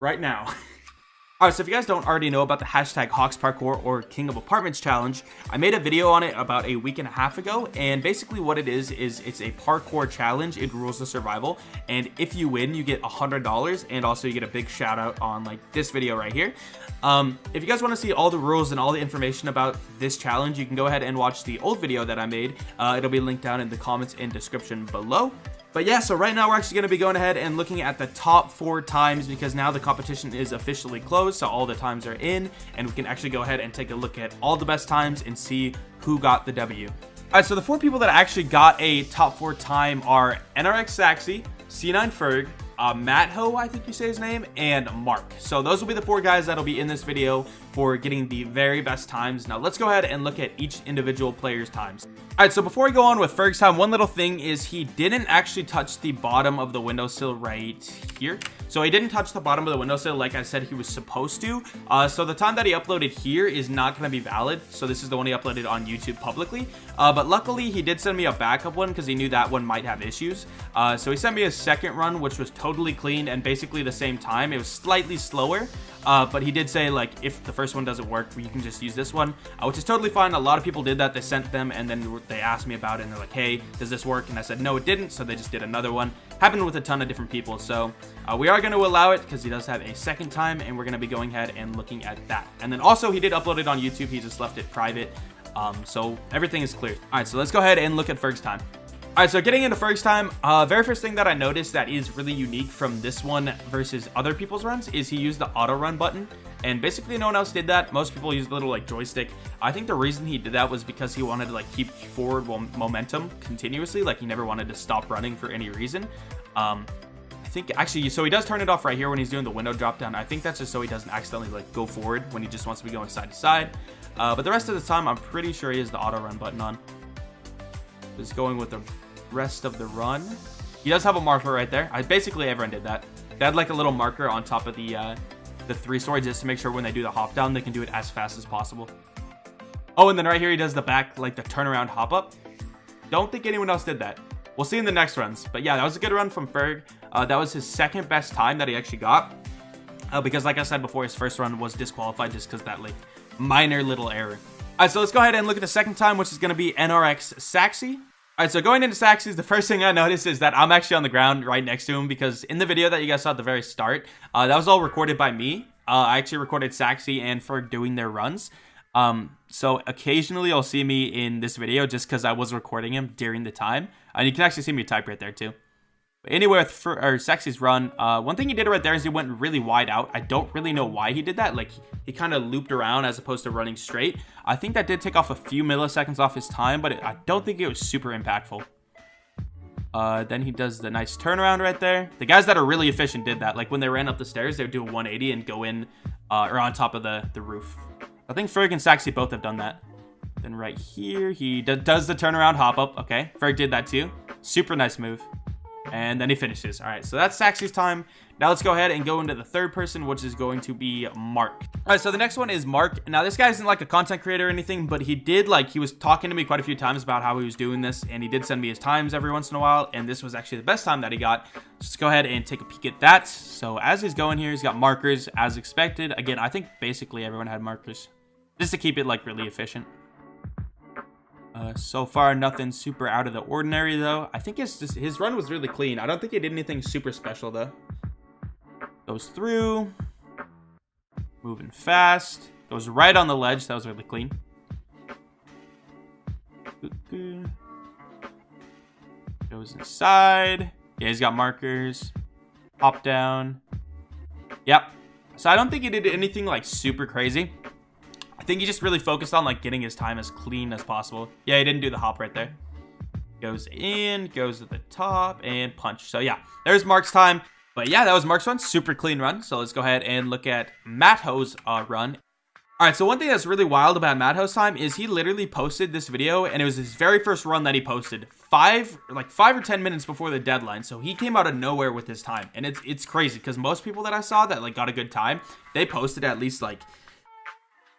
right now. Alright, so if you guys don't already know about the hashtag Hawks Parkour or King of Apartments challenge, I made a video on it about a week and a half ago, and basically what it is it's a parkour challenge in rules of survival, and if you win, you get $100, and also you get a big shout out on like this video right here. If you guys want to see all the rules and all the information about this challenge, you can go ahead and watch the old video that I made. It'll be linked down in the comments and description below. But yeah, so right now we're actually going to be going ahead and looking at the top 4 times, because now the competition is officially closed, so all the times are in, and we can actually go ahead and take a look at all the best times and see who got the W. Alright, so the 4 people that actually got a top 4 time are NRX Saxy, C9Ferg, Matt Ho, I think you say his name, and Mark. So those will be the 4 guys that'll be in this video for getting the very best times. Now let's go ahead and look at each individual player's times. Alright, so before we go on with Ferg's time, one little thing is he didn't actually touch the bottom of the windowsill right here. So he didn't touch the bottom of the windowsill like I said he was supposed to. So the time that he uploaded here is not going to be valid. So this is the one he uploaded on YouTube publicly. But luckily he did send me a backup one because he knew that one might have issues. So he sent me a second run, which was totally clean and basically the same time. It was slightly slower. But he did say, like, if the first one doesn't work, you can just use this one, which is totally fine. A lot of people did that. They sent them, and then they asked me about it, and they're like, hey, does this work? And I said, no, it didn't, so they just did another one. Happened with a ton of different people, so we are going to allow it because he does have a second time, and we're going to be going ahead and looking at that. And then also, he did upload it on YouTube. He just left it private, so everything is clear. All right, so let's go ahead and look at Ferg's time. Alright, so getting into Ferg's time, very first thing that I noticed that is really unique from this one versus other people's runs is he used the auto run button, and basically no one else did that. Most people used the little like joystick. I think the reason he did that was because he wanted to like keep forward momentum continuously, like he never wanted to stop running for any reason. I think actually, so he does turn it off right here when he's doing the window drop down. I think that's just so he doesn't accidentally like go forward when he just wants to be going side to side. But the rest of the time, I'm pretty sure he has the auto run button on. Just going with the rest of the run. He does have a marker right there. Basically everyone did that. They had like a little marker on top of the 3-story just to make sure when they do the hop down they can do it as fast as possible. Oh, and then right here he does the back, like the turnaround hop up. Don't think anyone else did that. We'll see in the next runs. But yeah, that was a good run from Ferg. That was his second best time that he actually got, because like I said before, his first run was disqualified just because that like minor little error. Alright, so let's go ahead and look at the second time, which is going to be NRX Saxy. Alright, so going into Saxy's, the first thing I noticed is that I'm actually on the ground right next to him, because in the video that you guys saw at the very start, that was all recorded by me. I actually recorded Saxy and Ferg doing their runs. So occasionally you'll see me in this video just because I was recording him during the time. And you can actually see me type right there too. But anyway, with Saxy's run, one thing he did right there is he went really wide out. I don't really know why he did that. Like, he kind of looped around as opposed to running straight. I think that did take off a few milliseconds off his time, but I don't think it was super impactful. Then he does the nice turnaround right there. The guys that are really efficient did that. Like, when they ran up the stairs, they would do a 180 and go in, or on top of the roof. I think Ferg and Saxy both have done that. Then right here, he does the turnaround hop up. Okay, Ferg did that too. Super nice move. And then he finishes. All right, so that's Saxy's time. Now let's go ahead and go into the third person, which is going to be Mark. All right, so the next one is Mark. Now this guy isn't like a content creator or anything, but he was talking to me quite a few times about how he was doing this, and he did send me his times every once in a while, and this was actually the best time that he got. Just go ahead and take a peek at that. So as he's going here, he's got markers as expected. Again, I think basically everyone had markers just to keep it like really efficient. So far, nothing super out of the ordinary, though. I think it's just his run was really clean. I don't think he did anything super special, though. Goes through. Moving fast. Goes right on the ledge. That was really clean. Goes inside. Yeah, he's got markers. Hop down. Yep. So I don't think he did anything, like, super crazy. I think he just really focused on like getting his time as clean as possible. Yeah, he didn't do the hop right there. Goes in, goes to the top, and punch. So yeah, there's Mark's time. But yeah, that was Mark's run. Super clean run. So let's go ahead and look at Matt Ho's run. All right, so one thing that's really wild about Matt Ho's time is he literally posted this video, and it was his very first run that he posted 5 or 10 minutes before the deadline. So he came out of nowhere with his time, and it's crazy because most people that I saw that like got a good time, they posted at least like,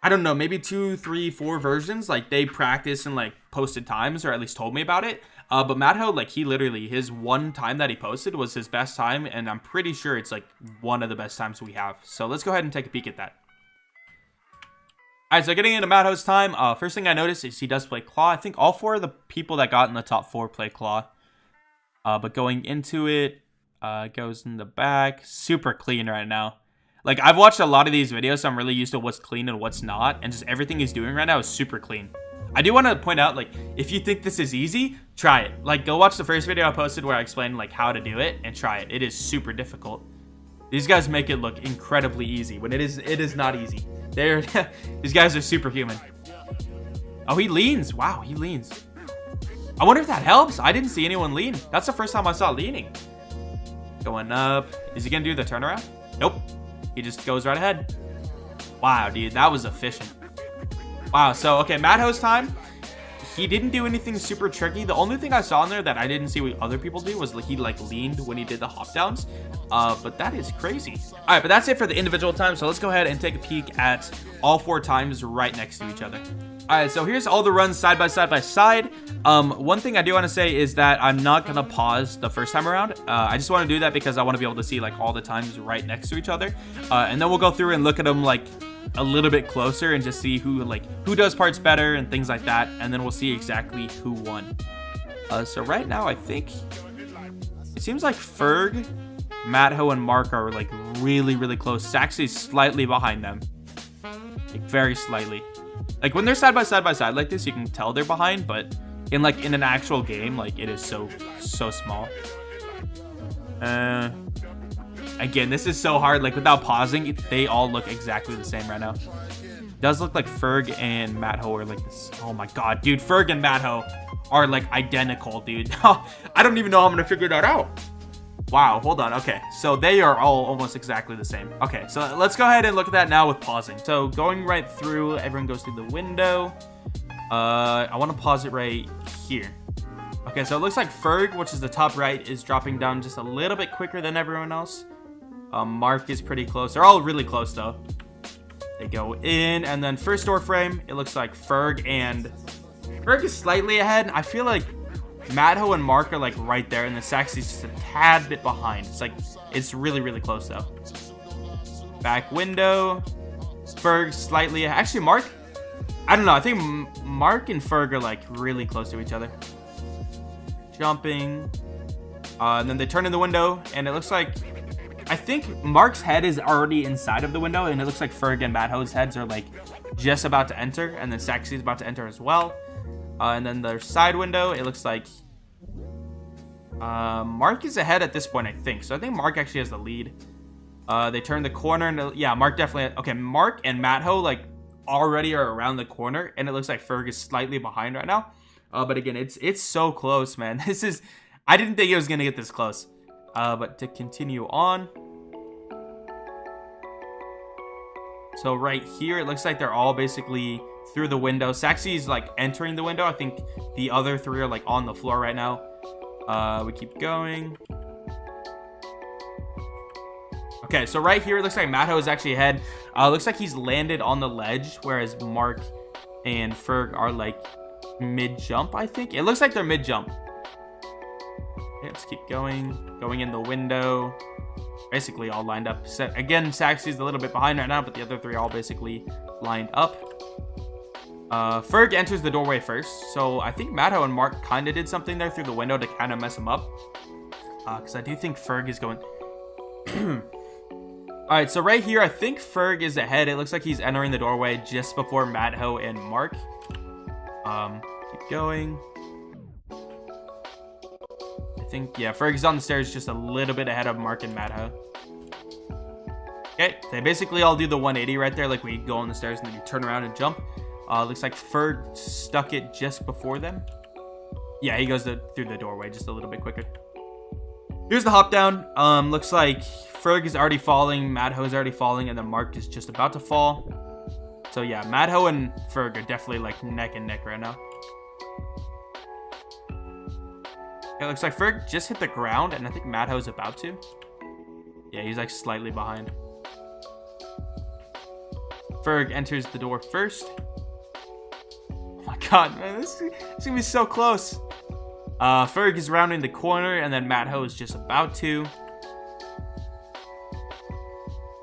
I don't know, maybe 2, 3, 4 versions. Like they practiced and like posted times, or at least told me about it. But Madho, like, he literally, his one time that he posted was his best time, and I'm pretty sure it's like one of the best times we have. So let's go ahead and take a peek at that. All right, so getting into Madho's time, first thing I noticed is he does play Claw. I think all 4 of the people that got in the top 4 play Claw. But going into it, goes in the back. Super clean right now. Like, I've watched a lot of these videos, so I'm really used to what's clean and what's not. And just everything he's doing right now is super clean. I do want to point out, like, if you think this is easy, try it. Like, go watch the first video I posted where I explained, like, how to do it and try it. It is super difficult. These guys make it look incredibly easy when it is not easy. These guys are superhuman. Oh, he leans. Wow, he leans. I wonder if that helps. I didn't see anyone lean. That's the first time I saw leaning. Going up. Is he going to do the turnaround? Nope. He just goes right ahead. Wow, dude. That was efficient. Wow. So, okay. Madho's time. He didn't do anything super tricky. The only thing I saw in there that I didn't see what other people do was, like, he, like, leaned when he did the hop downs. But that is crazy. All right, but that's it for the individual times. So let's go ahead and take a peek at all 4 times right next to each other. All right, so here's all the runs side by side. One thing I do want to say is that I'm not going to pause the first time around. I just want to do that because I want to be able to see, like, all the times right next to each other. And then we'll go through and look at them, like, a little bit closer and just see who does parts better and things like that. And then we'll see exactly who won. So right now, I think it seems like Ferg, Madho, and Mark are, like, really close. Saxy's slightly behind them. Like, very slightly. Like, when they're side by side like this, you can tell they're behind, but in an actual game, like, it is so small. Again, this is so hard. Like, without pausing, they all look exactly the same right now. It does look like Ferg and Madho are like this. Oh my god, dude. Ferg and Madho are, like, identical, dude. I don't even know how I'm gonna figure that out. Wow, hold on. Okay, so they are all almost exactly the same. Okay, so let's go ahead and look at that now with pausing. So going right through, everyone goes through the window. I want to pause it right here. Okay, so it looks like Ferg, which is the top right, is dropping down just a little bit quicker than everyone else. Mark is pretty close. They're all really close, though. They go in, and then first door frame, it looks like Ferg is slightly ahead. I feel like Madho and Mark are, like, right there, and the Saxy's just a tad bit behind. It's like, it's really close, though. Back window. Ferg slightly. Actually, Mark, I don't know. I think Mark and Ferg are, like, really close to each other. Jumping. And then they turn in the window, and it looks like, I think Mark's head is already inside of the window, and it looks like Ferg and Madho's heads are, like, just about to enter, and then Saxy's about to enter as well. And then the side window, it looks like Mark is ahead at this point, I think. So I think Mark actually has the lead. They turn the corner, and yeah, Mark definitely. Okay, Mark and Madho, like, already are around the corner, and it looks like Ferg is slightly behind right now. But again, it's so close, man. I didn't think it was gonna get this close. But to continue on. So right here, it looks like they're all basically through the window. Saxy's, like, entering the window. I think the other 3 are, like, on the floor right now. We keep going. Okay, so right here, it looks like Madho is actually ahead. Looks like he's landed on the ledge, whereas Mark and Ferg are, like, mid-jump, I think. It looks like they're mid-jump. Okay, let's keep going. Going in the window. Basically all lined up. So, again, Saxy's a little bit behind right now, but the other 3 are all basically lined up. Ferg enters the doorway first, so I think Madho and Mark kind of did something there through the window to kind of mess him up. Because I do think Ferg is going... Alright, so right here, I think Ferg is ahead. It looks like he's entering the doorway just before Madho and Mark. Keep going. I think, yeah, Ferg's on the stairs just a little bit ahead of Mark and Madho. Okay, they basically all do the 180 right there, like we go on the stairs and then you turn around and jump. Looks like Ferg stuck it just before them. Yeah, he goes through the doorway just a little bit quicker. Here's the hop down. Looks like Ferg is already falling, Madho is already falling, and then Mark is just about to fall. So yeah, Madho and Ferg are definitely, like, neck and neck right now. It looks like Ferg just hit the ground, and I think Madho's about to. Yeah, he's, like, slightly behind. Ferg enters the door first. Oh my god, man, this is gonna be so close. Ferg is rounding the corner, and then Madho is just about to.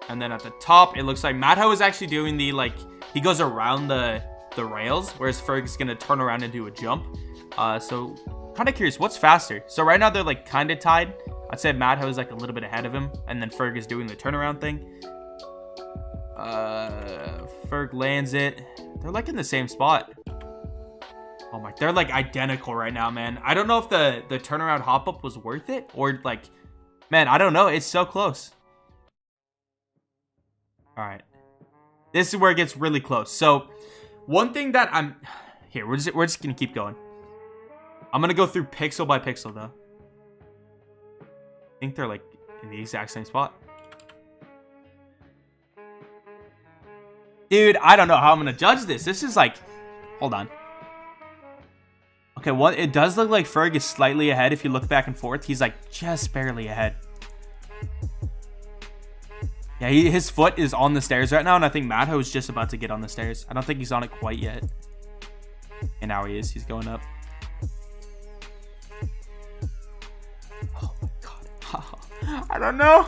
And then at the top, it looks like Madho is actually doing the, like, he goes around the rails, whereas Ferg is going to turn around and do a jump. So kind of curious, what's faster? So right now they're like kind of tied. I'd say Madho is like a little bit ahead of him, and then Ferg is doing the turnaround thing. Ferg lands it. They're like in the same spot. Oh my, they're like identical right now, man. I don't know if the turnaround hop up was worth it, or like, man, I don't know. It's so close. All right, this is where it gets really close. So one thing that I'm here, we're just gonna keep going. I'm gonna go through pixel by pixel though. I think they're like in the exact same spot. Dude, I don't know how I'm gonna judge this. This is like, hold on. Okay, well, it does look like Ferg is slightly ahead. If you look back and forth, he's like just barely ahead. Yeah, his foot is on the stairs right now, and I think Madho is just about to get on the stairs. I don't think he's on it quite yet. And now he is. He's going up. Oh my god. I don't know.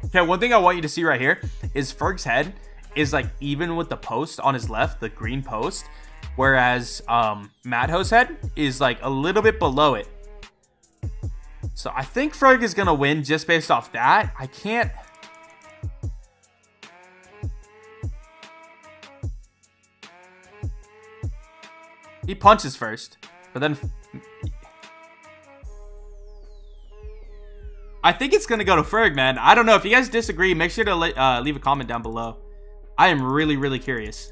Okay, one thing I want you to see right here is Ferg's head is like even with the post on his left, the green post, whereas Madho's head is like a little bit below it. So I think Ferg is gonna win just based off that. I can't. He punches first, but then I think it's gonna go to Ferg, man. I don't know. If you guys disagree, make sure to leave a comment down below. I am really, really curious.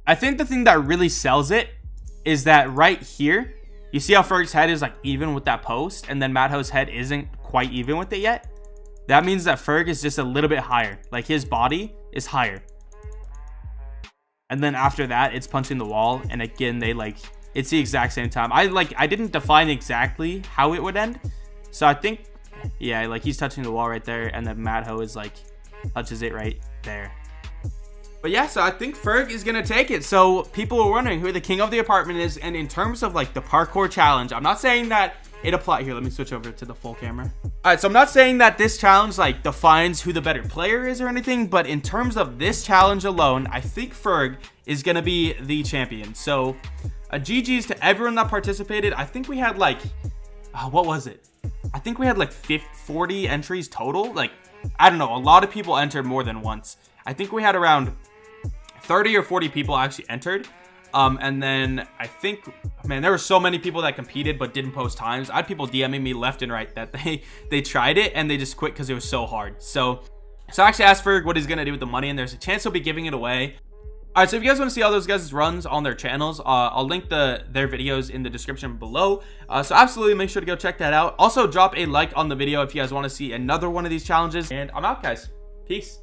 I think the thing that really sells it is that right here, you see how Ferg's head is like even with that post, and then Madho's head isn't quite even with it yet. That means that Ferg is just a little bit higher. Like his body is higher. And then after that, it's punching the wall. And again, they like, it's the exact same time. I didn't define exactly how it would end. So I think, yeah, like he's touching the wall right there. And then Madho is like, touches it right there. But yeah, so I think Ferg is going to take it. So people are wondering who the king of the apartment is. And in terms of like the parkour challenge, I'm not saying that it applies. Here, let me switch over to the full camera. All right, so I'm not saying that this challenge like defines who the better player is or anything. But in terms of this challenge alone, I think Ferg is going to be the champion. So GG's to everyone that participated. I think we had like, what was it? I think we had like 40 entries total. Like, I don't know. A lot of people entered more than once. I think we had around 30 or 40 people actually entered. And then I think, man, there were so many people that competed but didn't post times. I had people DMing me left and right that they tried it and they just quit because it was so hard. So I actually asked Ferg what he's going to do with the money, and there's a chance he'll be giving it away. All right, so if you guys want to see all those guys' runs on their channels, I'll link their videos in the description below. So absolutely make sure to go check that out. Also, drop a like on the video if you guys want to see another one of these challenges. And I'm out, guys. Peace.